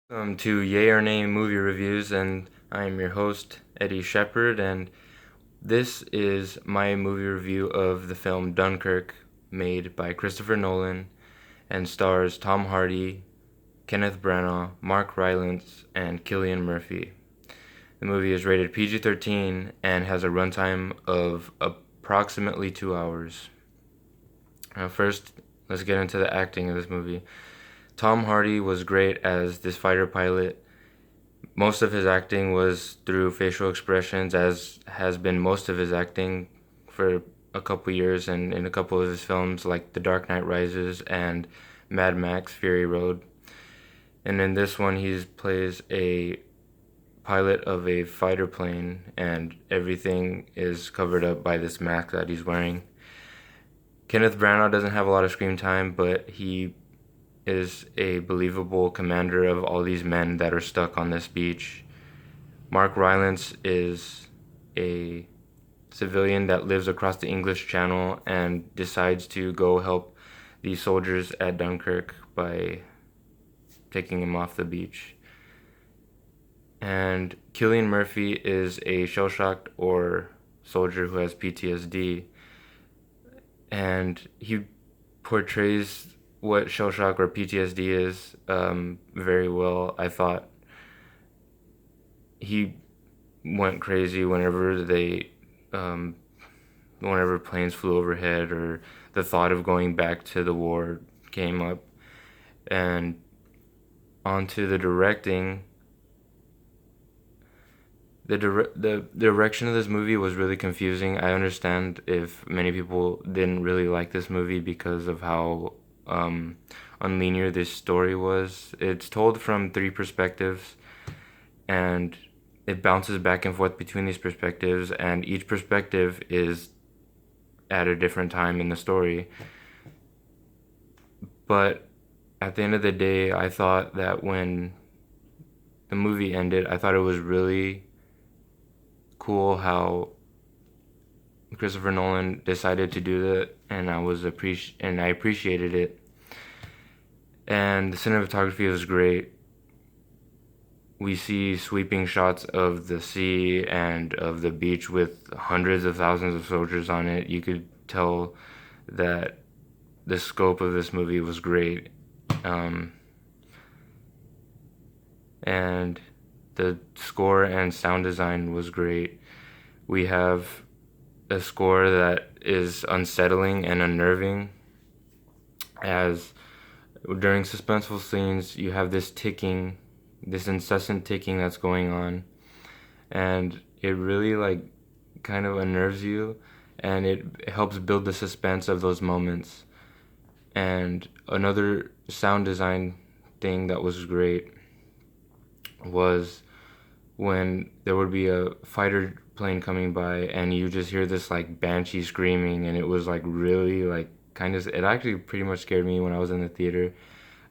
Welcome to Yay or Nay Movie Reviews, and I am your host, Eddie Shepard, and this is my movie review of the film Dunkirk, made by Christopher Nolan, and stars Tom Hardy, Kenneth Branagh, Mark Rylance, and Cillian Murphy. The movie is rated PG-13 and has a runtime of approximately 2 hours. Now, first, let's get into the acting of this movie. Tom Hardy was great as this fighter pilot. Most of his acting was through facial expressions, as has been most of his acting for a couple years and in a couple of his films like The Dark Knight Rises and Mad Max Fury Road. And in this one, he plays a pilot of a fighter plane, and everything is covered up by this mask that he's wearing. Kenneth Branagh doesn't have a lot of screen time, but he is a believable commander of all these men that are stuck on this beach. Mark Rylance is a civilian that lives across the English Channel and decides to go help these soldiers at Dunkirk by taking them off the beach. And Cillian Murphy is a shell-shocked or soldier who has PTSD, and he portrays what shell shock or PTSD is very well. I thought he went crazy whenever planes flew overhead or the thought of going back to the war came up. And onto the directing. The direction of this movie was really confusing. I understand if many people didn't really like this movie because of how unlinear this story was. It's told from three perspectives, and it bounces back and forth between these perspectives, and each perspective is at a different time in the story. But at the end of the day, I thought that when the movie ended, I thought it was really cool how Christopher Nolan decided to do that, and I appreciated it. And the cinematography was great. We see sweeping shots of the sea and of the beach with hundreds of thousands of soldiers on it. You could tell that the scope of this movie was great. And the score and sound design was great. We have a score that is unsettling and unnerving, as during suspenseful scenes you have this ticking, this incessant ticking that's going on, and it really kind of unnerves you, and it helps build the suspense of those moments. And another sound design thing that was great was when there would be a fighter plane coming by and you just hear this banshee screaming, and it was really it actually pretty much scared me when I was in the theater.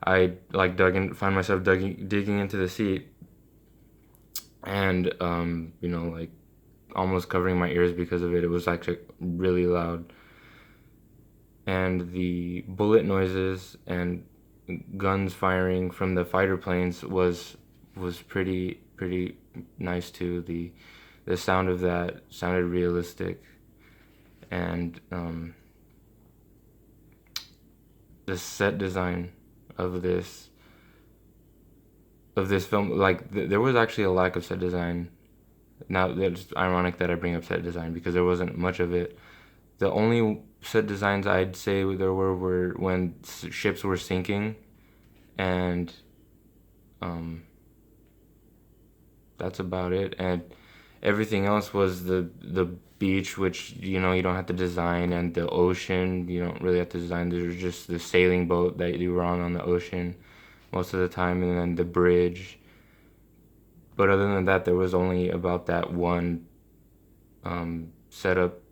I found myself digging into the seat, and almost covering my ears because of it. It was actually really loud, and the bullet noises and guns firing from the fighter planes was pretty nice too. The sound of that sounded realistic, and the set design of this film, there was actually a lack of set design. Now it's ironic that I bring up set design because there wasn't much of it. The only set designs I'd say there were when ships were sinking, and that's about it. And everything else was the beach, which you don't have to design, and the ocean you don't really have to design. There's just the sailing boat that you were on the ocean most of the time, and then the bridge. But other than that, there was only about that one setup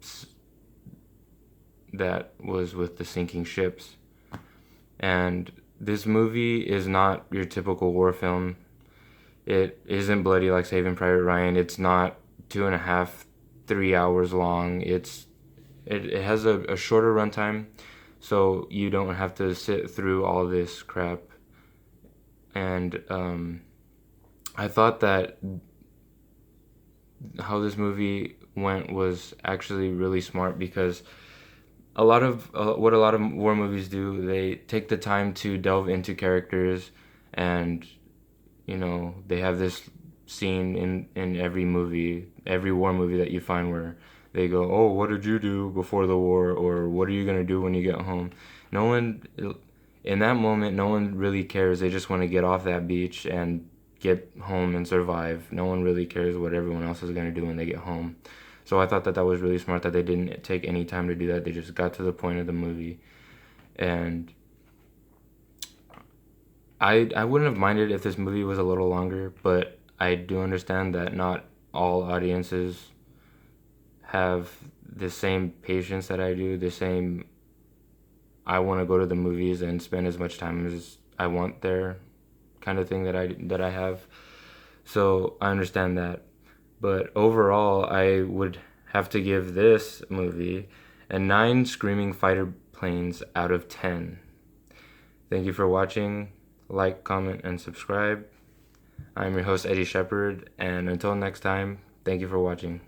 that was with the sinking ships. And this movie is not your typical war film. It isn't bloody like Saving Private Ryan. It's not 2.5, 3 hours long. It has a shorter runtime, so you don't have to sit through all this crap. And I thought that how this movie went was actually really smart because what a lot of war movies do, they take the time to delve into characters, and they have this scene in every war movie that you find where they go, "Oh, what did you do before the war?" or "What are you gonna do when you get home?" No one, in that moment, no one really cares. They just want to get off that beach and get home and survive. No one really cares what everyone else is gonna do when they get home. So I thought that that was really smart that they didn't take any time to do that. They just got to the point of the movie, and I wouldn't have minded if this movie was a little longer, but I do understand that not all audiences have the same patience that I do, the same I want to go to the movies and spend as much time as I want there kind of thing that I have. So I understand that. But overall, I would have to give this movie a 9 screaming fighter planes out of 10. Thank you for watching. Like, comment, and subscribe. I'm your host, Eddie Shepard, and until next time, thank you for watching.